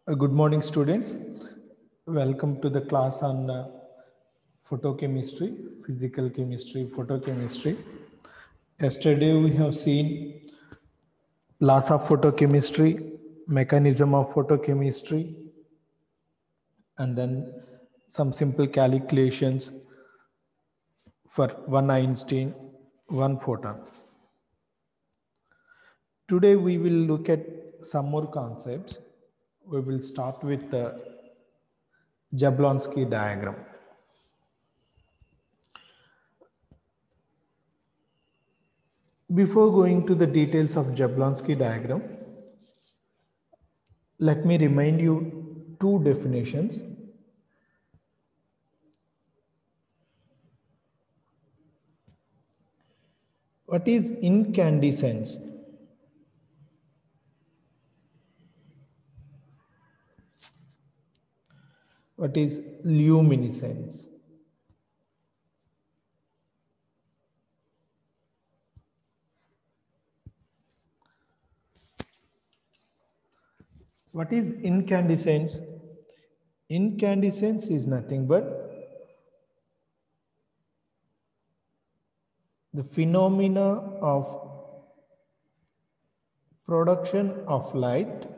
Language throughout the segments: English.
Good morning, students. Welcome to the class on photochemistry, physical chemistry, photochemistry. Yesterday, we have seen laws of photochemistry, mechanism of photochemistry, and then some simple calculations for one Einstein, one photon. Today, we will look at some more concepts. We will start with the Jablonski diagram. Before going to the details of Jablonski diagram, let me remind you two definitions. What is incandescence? What is luminescence? What is incandescence? Incandescence is nothing but the phenomena of production of light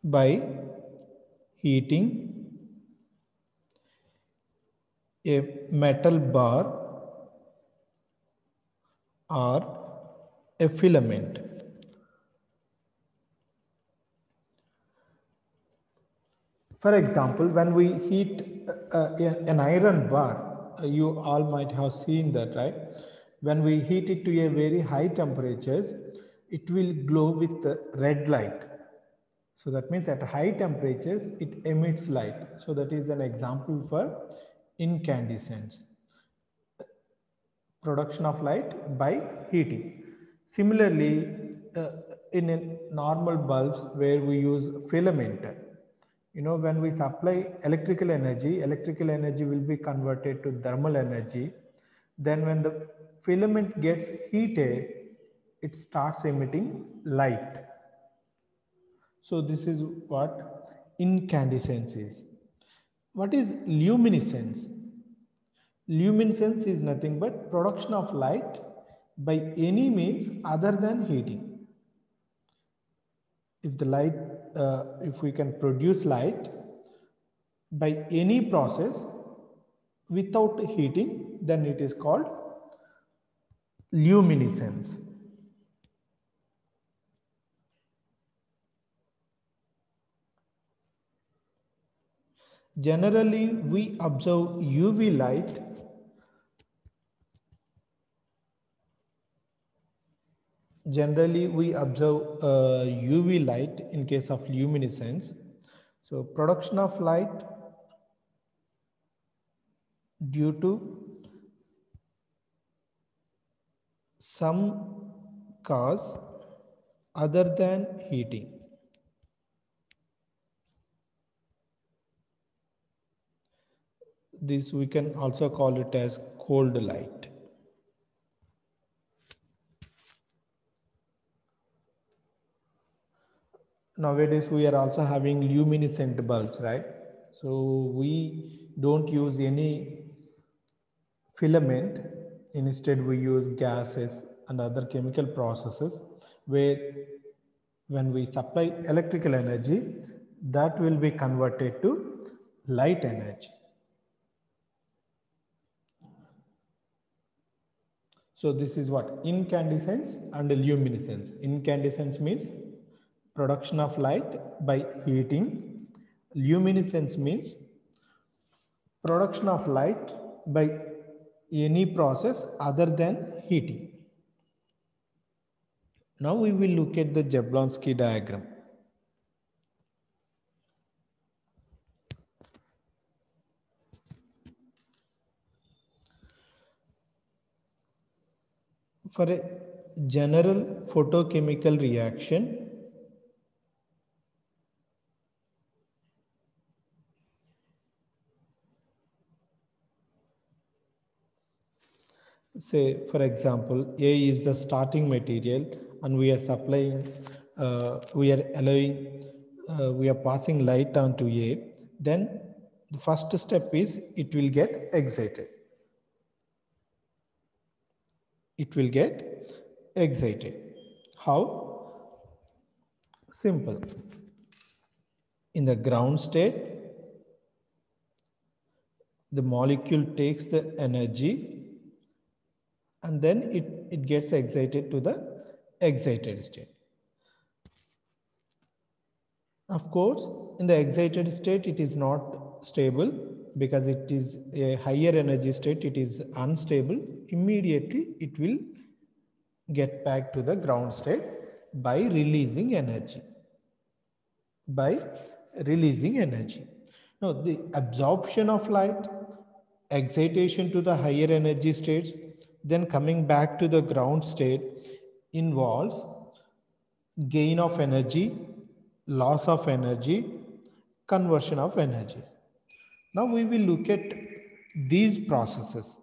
by heating a metal bar or a filament. For example, when we heat an iron bar, you all might have seen that, right? When we heat it to a very high temperatures, it will glow with red light. So that means at high temperatures, it emits light. So that is an example for incandescence, production of light by heating. Similarly, in a normal bulbs where we use filament, when we supply electrical energy will be converted to thermal energy. Then when the filament gets heated, it starts emitting light. So this is what incandescence is. What is luminescence? Luminescence is nothing but production of light by any means other than heating. If we can produce light by any process without heating, then it is called luminescence. Generally, we observe UV light UV light in case of luminescence. So production of light due to some cause other than heating. This we can also call it as cold light. Nowadays we are also having luminescent bulbs, right? So we don't use any filament. Instead we use gases and other chemical processes where when we supply electrical energy, that will be converted to light energy. So this is what incandescence and luminescence. Incandescence means production of light by heating. Luminescence means production of light by any process other than heating. Now we will look at the Jablonski diagram. For a general photochemical reaction, Say, for example, A is the starting material and we are supplying, we are allowing, we are passing light onto A, then the first step is it will get excited. It will get excited. How? Simple. In the ground state, the molecule takes the energy and then it gets excited to the excited state. Of course, in the excited state, it is not stable because it is a higher energy state, it is unstable. Immediately, it will get back to the ground state by releasing energy. By releasing energy. Now, the absorption of light, excitation to the higher energy states, then coming back to the ground state involves gain of energy, loss of energy, conversion of energies. Now we will look at these processes.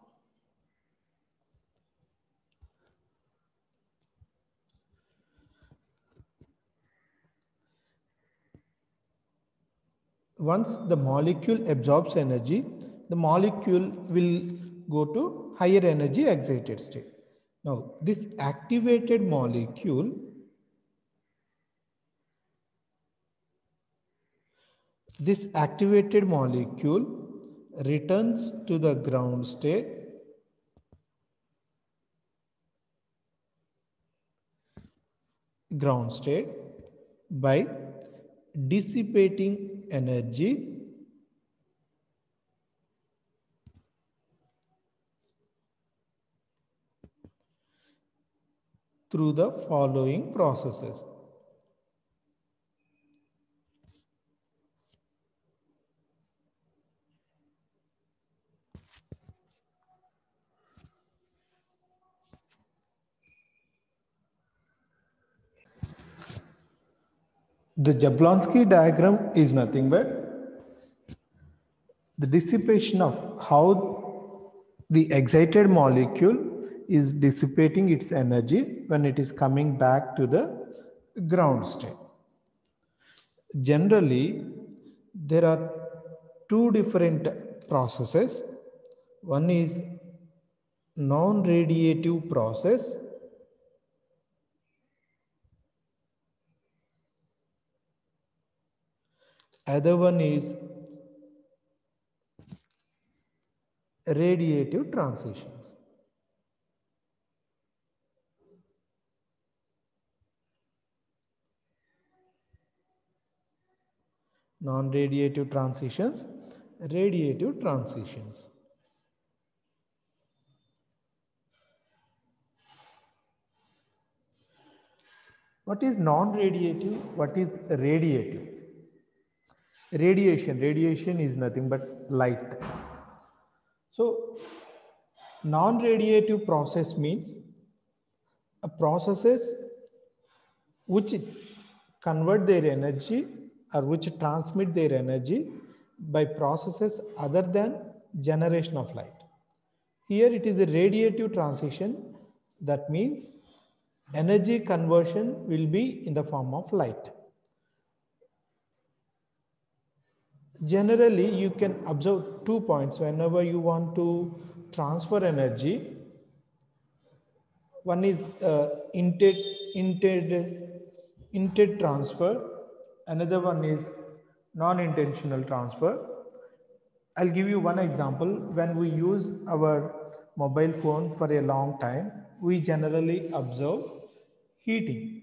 Once the molecule absorbs energy, the molecule will go to higher energy excited state. Now, this activated molecule returns to the ground state by dissipating energy through the following processes. The Jablonski diagram is nothing but the dissipation of how the excited molecule is dissipating its energy when it is coming back to the ground state. Generally, there are two different processes. One is non-radiative process. Other one is radiative transitions. Non-radiative transitions, radiative transitions. What is non-radiative? What is radiative? Radiation is nothing but light. So, non-radiative process means a processes which convert their energy or which transmit their energy by processes other than generation of light. Here it is a radiative transition, that means energy conversion will be in the form of light. Generally, you can observe 2 points whenever you want to transfer energy. One is intent transfer. Another one is non-intentional transfer. I'll give you one example. When we use our mobile phone for a long time, we generally observe heating.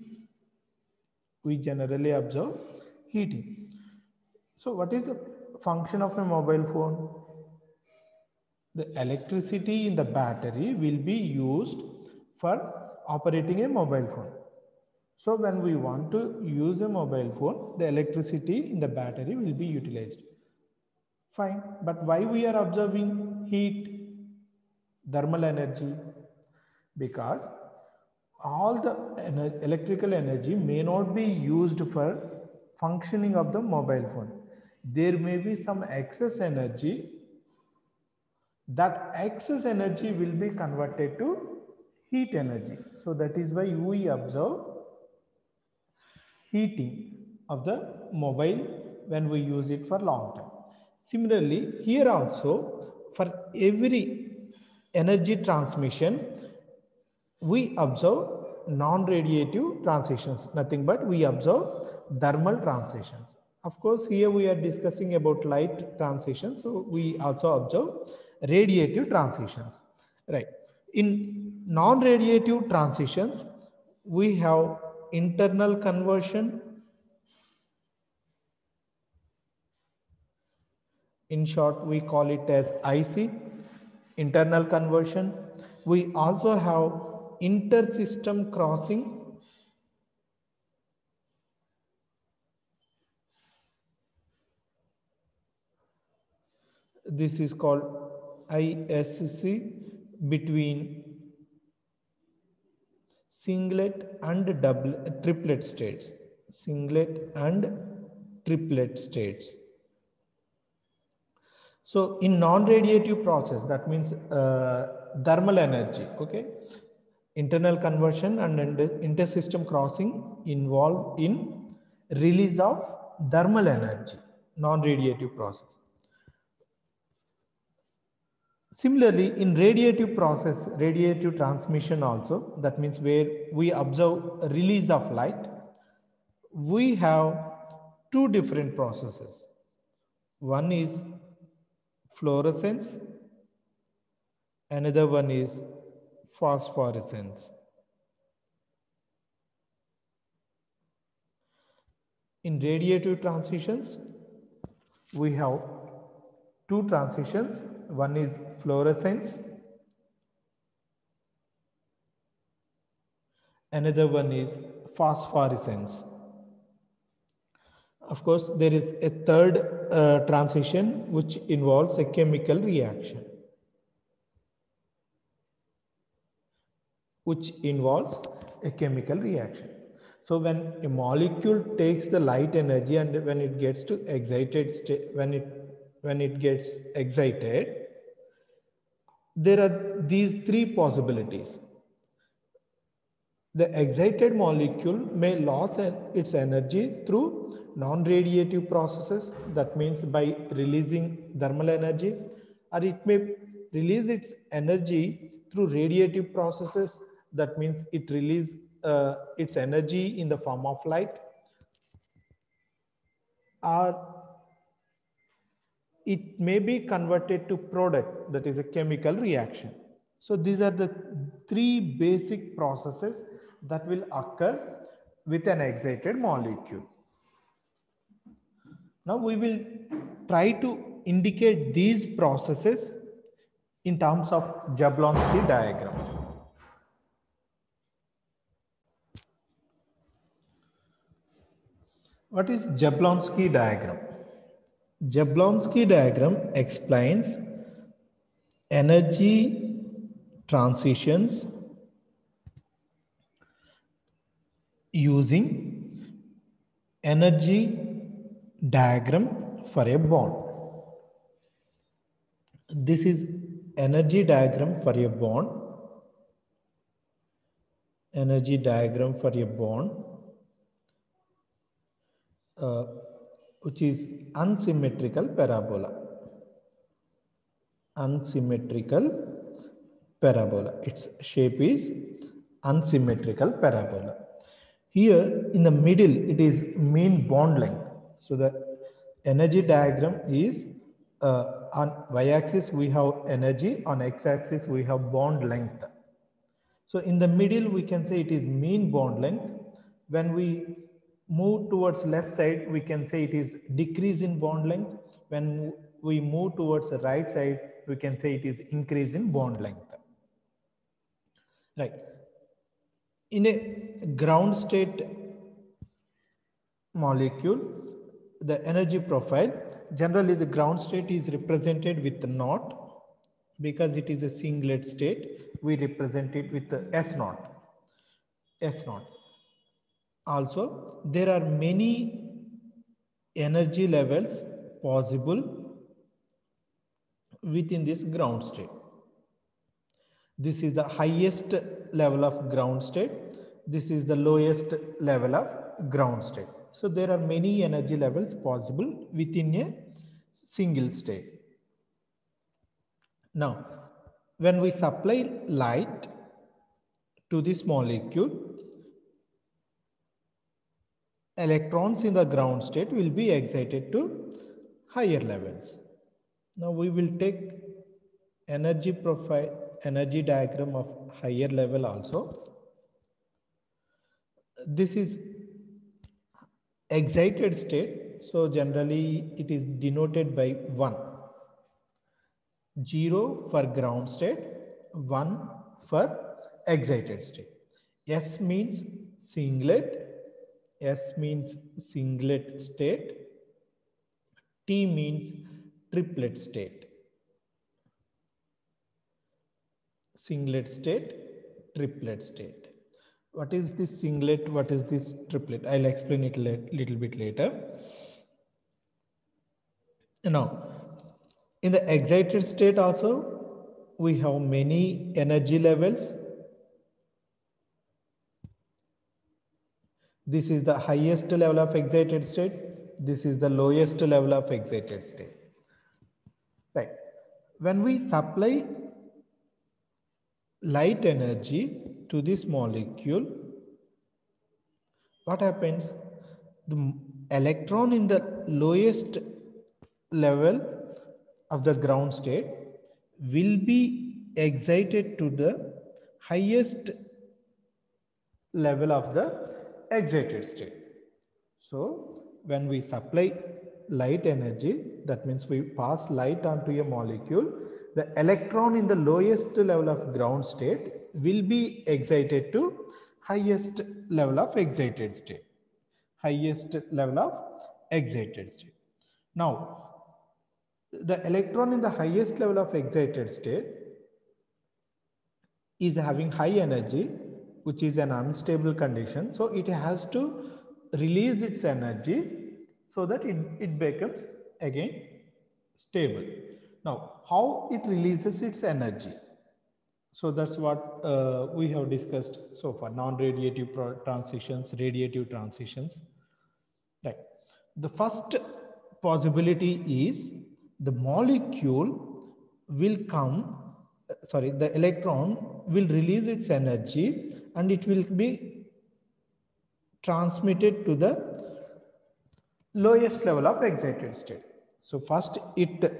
So what is the function of a mobile phone? The electricity in the battery will be used for operating a mobile phone. So when we want to use a mobile phone, the electricity in the battery will be utilized. Fine, but why we are observing heat, thermal energy? Because all the electrical energy may not be used for functioning of the mobile phone. There may be some excess energy that excess energy will be converted to heat energy. So that is why we observe heating of the mobile when we use it for long time. Similarly, here also for every energy transmission, we observe non-radiative transitions, nothing but we observe thermal transitions. Of course, here we are discussing about light transitions, so we also observe radiative transitions, right? In non-radiative transitions, we have internal conversion. In short, we call it as IC, internal conversion. We also have inter-system crossing. This is called ISC between singlet and triplet states. Singlet and triplet states. So in non-radiative process, that means thermal energy, okay? Internal conversion and inter-system crossing involve in release of thermal energy, non-radiative process. Similarly, in radiative process, radiative transmission also, that means where we observe release of light, we have two different processes. One is fluorescence, another one is phosphorescence. In radiative transitions, we have two transitions. One is fluorescence, another one is phosphorescence. Of course, there is a third transition which involves a chemical reaction. So when a molecule takes the light energy and when it gets to excited state, when it gets excited, there are these three possibilities. The excited molecule may lose its energy through non-radiative processes, that means by releasing thermal energy, or it may release its energy through radiative processes, that means it releases its energy in the form of light, or it may be converted to product, that is a chemical reaction. So these are the three basic processes that will occur with an excited molecule. Now we will try to indicate these processes in terms of Jablonski diagram. What is Jablonski diagram? Jablonski diagram explains energy transitions using energy diagram for a bond. This is energy diagram for a bond. Energy diagram for a bond, which is unsymmetrical parabola. Unsymmetrical parabola. Its shape is unsymmetrical parabola. Here in the middle, it is mean bond length. So the energy diagram is on y-axis we have energy, on x-axis we have bond length. So in the middle, we can say it is mean bond length. When we move towards left side, we can say it is decrease in bond length. When we move towards the right side, we can say it is increase in bond length. Right. In a ground state molecule, the energy profile, generally the ground state is represented with the naught. Because it is a singlet state, we represent it with the S naught. S naught. Also, there are many energy levels possible within this ground state. This is the highest level of ground state. This is the lowest level of ground state. So there are many energy levels possible within a single state. Now, when we supply light to this molecule, electrons in the ground state will be excited to higher levels. Now we will take energy profile, energy diagram of higher level also. This is excited state. So generally it is denoted by 1. 0 for ground state, 1 for excited state. S means singlet. S means singlet state. T means triplet state. Singlet state, triplet state. What is this singlet? What is this triplet? I'll explain it a little bit later. Now, in the excited state also, we have many energy levels. This is the highest level of excited state. This is the lowest level of excited state. Right. When we supply light energy to this molecule, what happens? The electron in the lowest level of the ground state will be excited to the highest level of the excited state. So when we supply light energy, that means we pass light onto a molecule, the electron in the lowest level of ground state will be excited to highest level of excited state. Highest level of excited state. Now, the electron in the highest level of excited state is having high energy, which is an unstable condition. So it has to release its energy so that it becomes again stable. Now, how it releases its energy? So that's what we have discussed so far, non-radiative transitions, radiative transitions. Right. The first possibility is the molecule will the electron will release its energy and it will be transmitted to the lowest level of excited state. So first it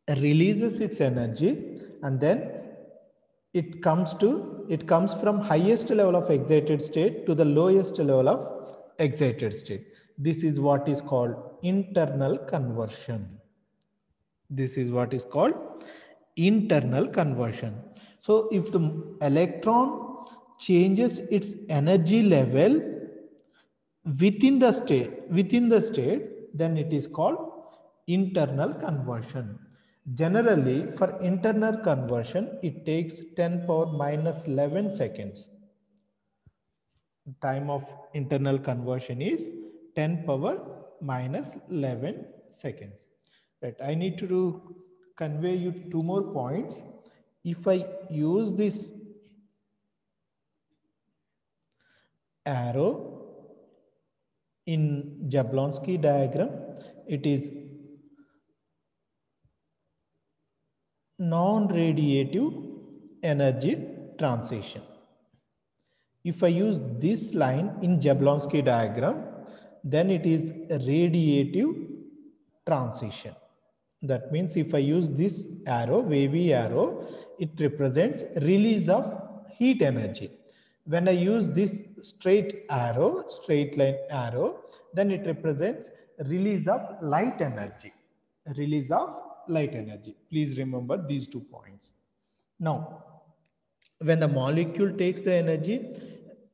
releases its energy and then it comes from highest level of excited state to the lowest level of excited state. This is what is called internal conversion. This is what is called internal conversion. So if the electron changes its energy level within the state, then it is called internal conversion. Generally, for internal conversion, it takes 10 power minus 11 seconds. The time of internal conversion is 10 power minus 11 seconds. Right. I need to convey you 2 more points. If I use this arrow in Jablonski diagram, it is non-radiative energy transition. If I use this line in Jablonski diagram, then it is a radiative transition. That means if I use this arrow, wavy arrow, it represents release of heat energy. When I use this straight line arrow, then it represents release of light energy. Release of light energy. Please remember these 2 points. Now, when the molecule takes the energy,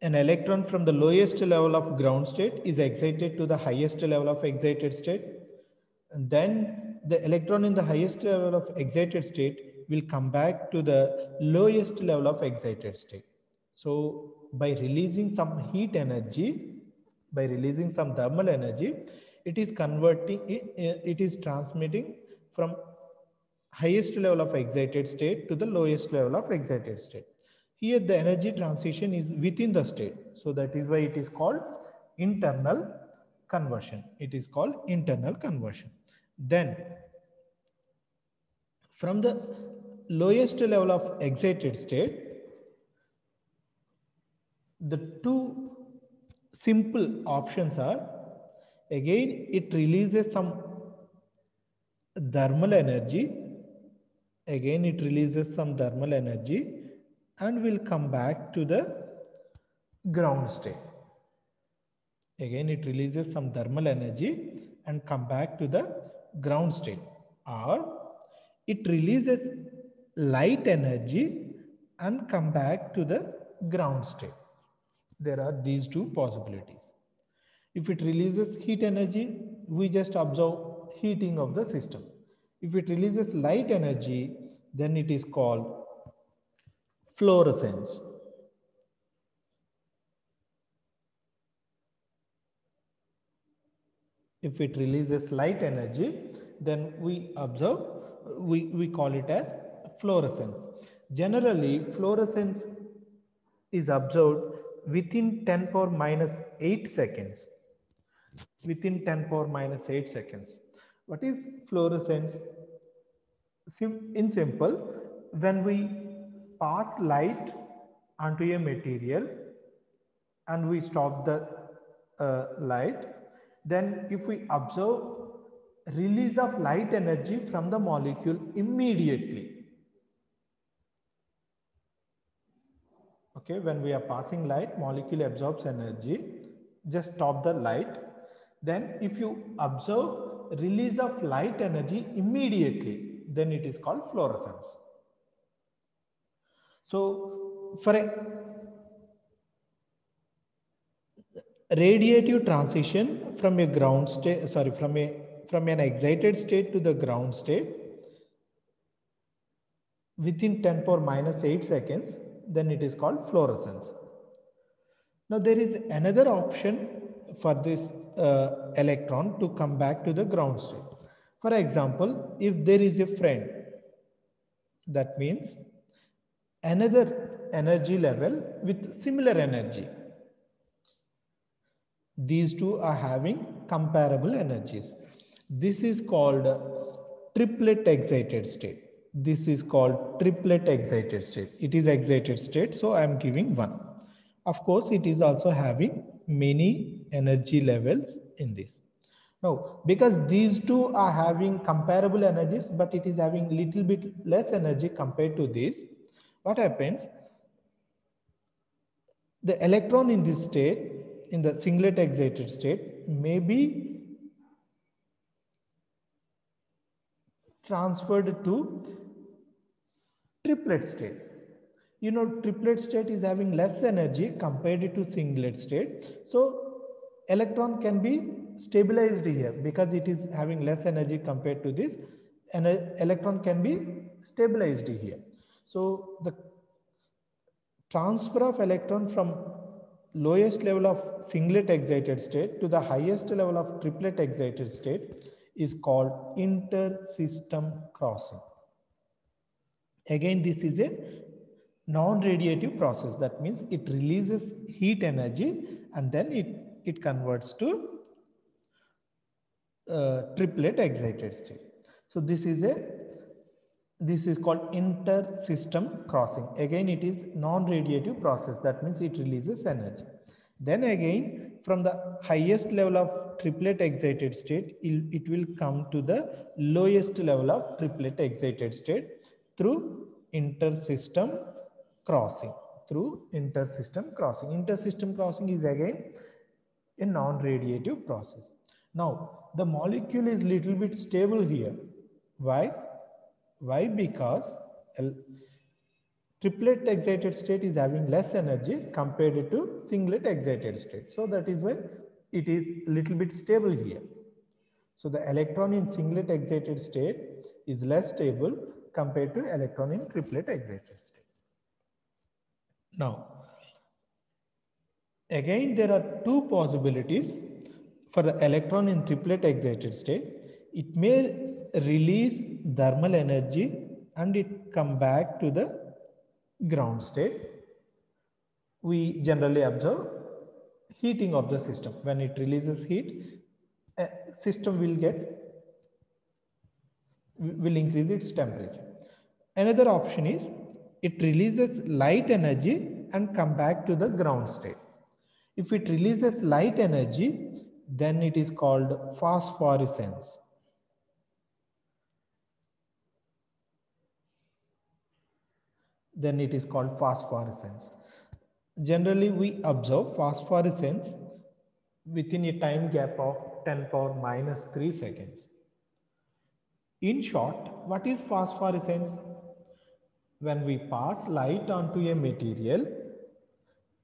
an electron from the lowest level of ground state is excited to the highest level of excited state. And then the electron in the highest level of excited state will come back to the lowest level of excited state. So by releasing some heat energy, by releasing some thermal energy, it is transmitting from highest level of excited state to the lowest level of excited state. Here the energy transition is within the state. So that is why it is called internal conversion. It is called internal conversion. Then from the lowest level of excited state, the two simple options are, again it releases some thermal energy, again it releases some thermal energy and will come back to the ground state. Again it releases some thermal energy and come back to the ground state, or it releases light energy and come back to the ground state. There are these two possibilities. If it releases heat energy, we just observe heating of the system. If it releases light energy, then it is called fluorescence. If it releases light energy, then we observe, we call it as fluorescence. Generally, fluorescence is observed within 10 power minus 8 seconds. Within 10 power minus 8 seconds. What is fluorescence? In simple, when we pass light onto a material and we stop the light, then if we observe release of light energy from the molecule immediately. Okay, when we are passing light, molecule absorbs energy, just stop the light. Then if you observe release of light energy immediately, then it is called fluorescence. So for a radiative transition from a ground state, from an excited state to the ground state within 10 power minus 8 seconds, then it is called fluorescence. Now there is another option for this electron to come back to the ground state. For example, if there is a friend, that means another energy level with similar energy. These two are having comparable energies. This is called triplet excited state. This is called triplet excited state. It is excited state, so I am giving 1. Of course, it is also having many energy levels in this. Now, because these two are having comparable energies, but it is having little bit less energy compared to this, what happens? The electron in this state, in the singlet excited state, may be transferred to triplet state. You know, triplet state is having less energy compared to singlet state. So electron can be stabilized here because it is having less energy compared to this, and electron can be stabilized here. So the transfer of electron from lowest level of singlet excited state to the highest level of triplet excited state is called inter-system crossing. Again, this is a non-radiative process. That means it releases heat energy and then it converts to triplet excited state. So this is called inter-system crossing. Again, it is non-radiative process. That means it releases energy. Then again, from the highest level of triplet excited state, it will come to the lowest level of triplet excited state through inter-system crossing. Inter-system crossing is again a non-radiative process. Now, the molecule is little bit stable here. Why? Because triplet excited state is having less energy compared to singlet excited state. So that is why it is little bit stable here. So the electron in singlet excited state is less stable compared to electron in triplet excited state. Now, again, there are two possibilities for the electron in triplet excited state. It may release thermal energy and it come back to the ground state. We generally observe heating of the system. When it releases heat, a system will increase its temperature. Another option is it releases light energy and come back to the ground state. If it releases light energy, then it is called phosphorescence. Then it is called phosphorescence. Generally, we observe phosphorescence within a time gap of 10 power minus 3 seconds. In short, what is phosphorescence? When we pass light onto a material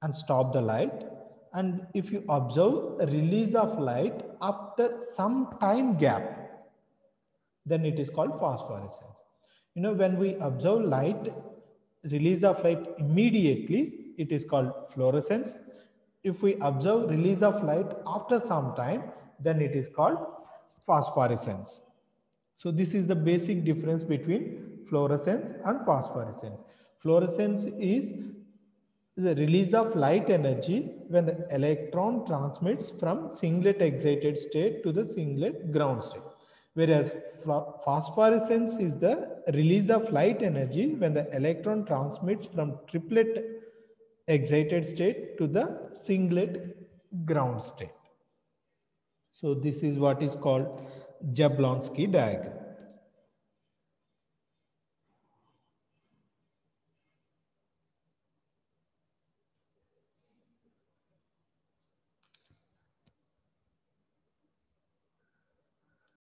and stop the light, and if you observe a release of light after some time gap, then it is called phosphorescence. You know, when we observe light, release of light immediately, it is called fluorescence. If we observe release of light after some time, then it is called phosphorescence. So this is the basic difference between fluorescence and phosphorescence. Fluorescence is the release of light energy when the electron transmits from singlet excited state to the singlet ground state. Whereas phosphorescence is the release of light energy when the electron transmits from triplet excited state to the singlet ground state. So this is what is called Jablonski diagram.